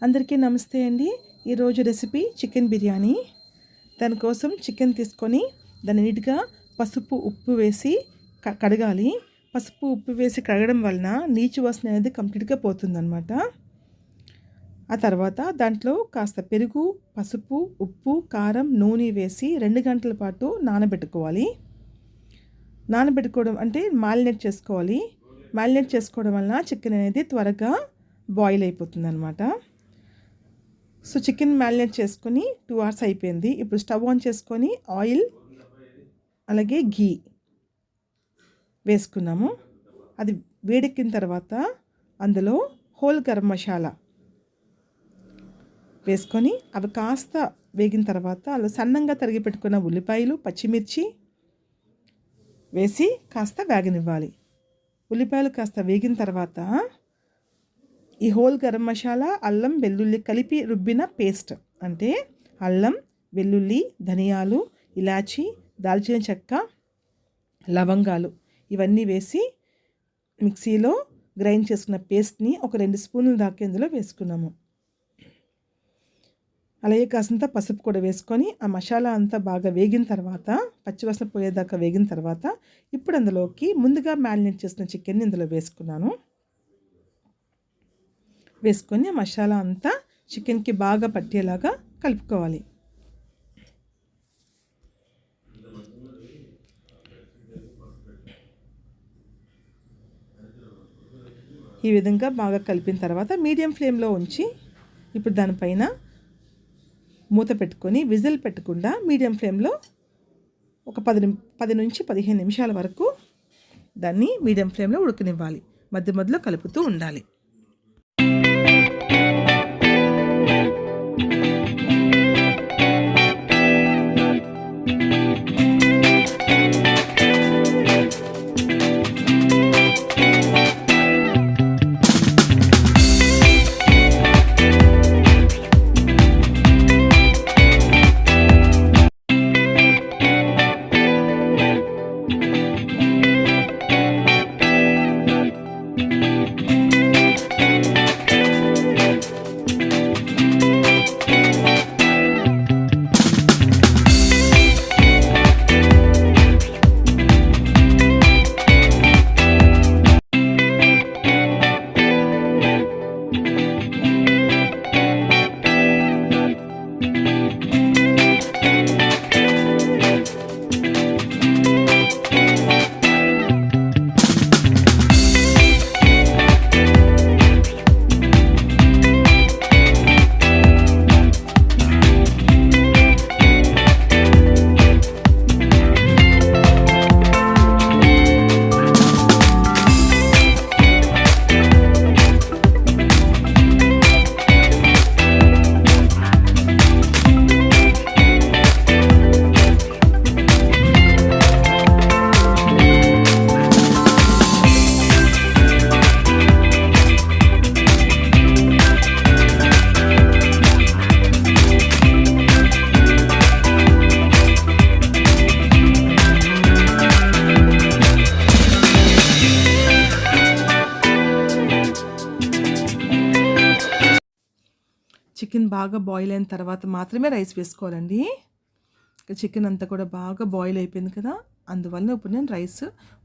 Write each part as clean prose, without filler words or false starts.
అందరికీ నమస్తే అండి. ఈరోజు రెసిపీ చికెన్ బిర్యానీ. దానికోసం చికెన్ తీసుకొని దాన్ని నీట్గా పసుపు ఉప్పు వేసి కడగాలి. పసుపు ఉప్పు వేసి కడగడం వలన నీచు వాసన అనేది కంప్లీట్గా పోతుందన్నమాట. ఆ తర్వాత దాంట్లో కాస్త పెరుగు, పసుపు, ఉప్పు, కారం, నూనె వేసి 2 గంటల పాటు నానబెట్టుకోవాలి. నానబెట్టుకోవడం అంటే మ్యారినేట్ చేసుకోవాలి. మ్యారినేట్ చేసుకోవడం వలన చికెన్ అనేది త్వరగా బాయిల్ అయిపోతుంది అన్నమాట. సో చికెన్ మ్యారినేట్ చేసుకొని 2 hours అయిపోయింది. ఇప్పుడు స్టవ్ ఆన్ చేసుకొని ఆయిల్ అలాగే ఘీ వేసుకున్నాము. అది వేడెక్కిన తర్వాత అందులో హోల్ గరం మసాలా వేసుకొని అవి కాస్త వేగిన తర్వాత అలా సన్నంగా తరిగి పెట్టుకున్న ఉల్లిపాయలు, పచ్చిమిర్చి వేసి కాస్త వేగనివ్వాలి. ఉల్లిపాయలు కాస్త వేగిన తర్వాత ఈ హోల్ గరం మసాలా, అల్లం, వెల్లుల్లి కలిపి రుబ్బిన పేస్ట్ అంటే అల్లం, వెల్లుల్లి, ధనియాలు, ఇలాచి, దాల్చిన చెక్క, లవంగాలు ఇవన్నీ వేసి మిక్సీలో గ్రైండ్ చేసుకున్న పేస్ట్ని ఒక 2 స్పూన్లు దాకా ఇందులో వేసుకున్నాము. అలాగే కాసంత పసుపు కూడా వేసుకొని ఆ మసాలా అంతా బాగా వేగిన తర్వాత పచ్చివాసన పోయేదాకా వేగిన తర్వాత ఇప్పుడు అందులోకి ముందుగా మ్యారినేట్ చేసిన చికెన్ని ఇందులో వేసుకున్నాను. వేసుకొని మసాలా అంతా చికెన్కి బాగా పట్టేలాగా కలుపుకోవాలి. ఈ విధంగా బాగా కలిపిన తర్వాత మీడియం ఫ్లేమ్లో ఉంచి ఇప్పుడు దానిపైన మూత పెట్టుకొని విజిల్ పెట్టకుండా మీడియం ఫ్లేమ్లో ఒక 10 నుంచి 15 నిమిషాల వరకు దాన్ని మీడియం ఫ్లేమ్లో ఉడకనివ్వాలి. మధ్య మధ్యలో కలుపుతూ ఉండాలి. చికెన్ బాగా బాయిల్ అయిన తర్వాత మాత్రమే రైస్ వేసుకోవాలండి. చికెన్ అంతా కూడా బాగా బాయిల్ అయిపోయింది కదా, అందువల్ల ఇప్పుడు నేను రైస్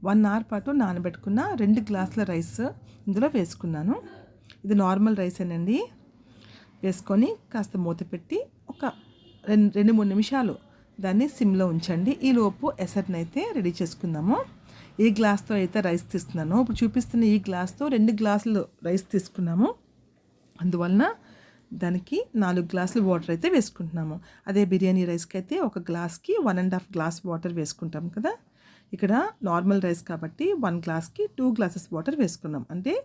1 hour పాటు నానబెట్టుకున్న 2 గ్లాసుల రైస్ ఇందులో వేసుకున్నాను. ఇది నార్మల్ రైసేనండి. వేసుకొని కాస్త మూత పెట్టి ఒక 2-3 నిమిషాలు దాన్ని సిమ్లో ఉంచండి. ఈలోపు ఎసర్ని అయితే రెడీ చేసుకుందాము. ఈ గ్లాస్తో అయితే రైస్ తీస్తున్నాను. ఇప్పుడు చూపిస్తున్న ఈ గ్లాస్తో 2 గ్లాసులు రైస్ తీసుకున్నాము. అందువలన దానికి 4 గ్లాసులు వాటర్ అయితే వేసుకుంటున్నాము. అదే బిర్యానీ రైస్కి అయితే 1 గ్లాస్కి 1.5 గ్లాస్ వాటర్ వేసుకుంటాం కదా. ఇక్కడ నార్మల్ రైస్ కాబట్టి 1 గ్లాస్కి 2 గ్లాసెస్ వాటర్ వేసుకున్నాం. అంటే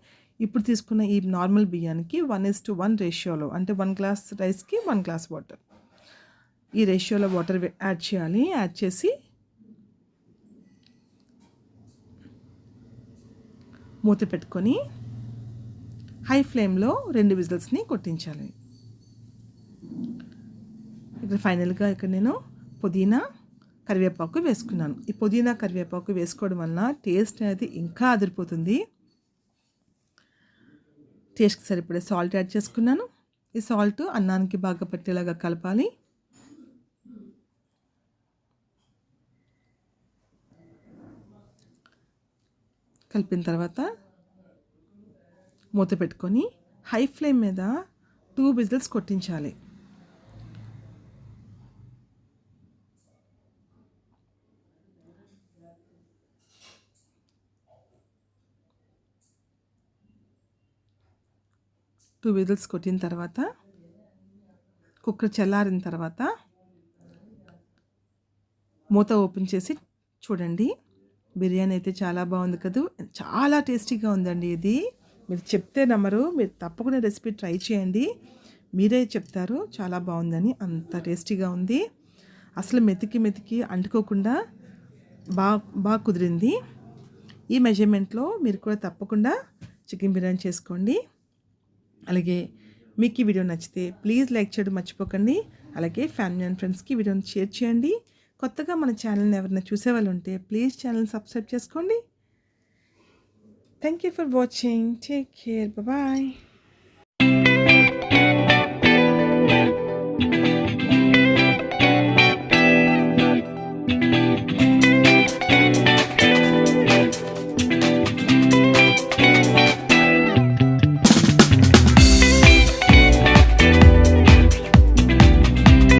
ఇప్పుడు తీసుకున్న ఈ నార్మల్ బియ్యానికి 1:1 రేషియోలో, అంటే 1 గ్లాస్ రైస్కి 1 గ్లాస్ వాటర్, ఈ రేషియోలో వాటర్ యాడ్ చేయాలి. యాడ్ చేసి మూత పెట్టుకొని హై ఫ్లేమ్లో 2 విజిల్స్ని కొట్టించాలి. ఇక్కడ ఫైనల్గా ఇక్కడ నేను పుదీనా, కరివేపాకు వేసుకున్నాను. ఈ పుదీనా, కరివేపాకు వేసుకోవడం వలన టేస్ట్ అనేది ఇంకా అదిరిపోతుంది. టేస్ట్కి సరిపడే సాల్ట్ యాడ్ చేసుకున్నాను. ఈ సాల్ట్ అన్నానికి బాగా పట్టేలాగా కలపాలి. కలిపిన తర్వాత మూత పెట్టుకొని హై ఫ్లేమ్ మీద 2 విజిల్స్ కొట్టించాలి. టూ విజిల్స్ కొట్టిన తర్వాత కుక్కర్ చల్లారిన తర్వాత మూత ఓపెన్ చేసి చూడండి. బిర్యానీ అయితే చాలా బాగుంది కదూ, చాలా టేస్టీగా ఉందండి. ఇది మీరు చెప్తే నమ్మరు, మీరు తప్పకుండా రెసిపీ ట్రై చేయండి, మీరే చెప్తారు చాలా బాగుందని. అంత టేస్టీగా ఉంది, అసలు మెతికి అంటుకోకుండా బాగా కుదిరింది. ఈ మెజర్మెంట్లో మీరు కూడా తప్పకుండా చికెన్ బిర్యానీ చేసుకోండి. అలాగే మీకు ఈ వీడియో నచ్చితే ప్లీజ్ లైక్ చేయడం మర్చిపోకండి. అలాగే ఫ్యామిలీ అండ్ ఫ్రెండ్స్కి వీడియోని షేర్ చేయండి. కొత్తగా మన ఛానల్ని ఎవరైనా చూసేవాళ్ళు ఉంటే ప్లీజ్ ఛానల్ సబ్స్క్రైబ్ చేసుకోండి. Thank you for watching. Take care. Bye.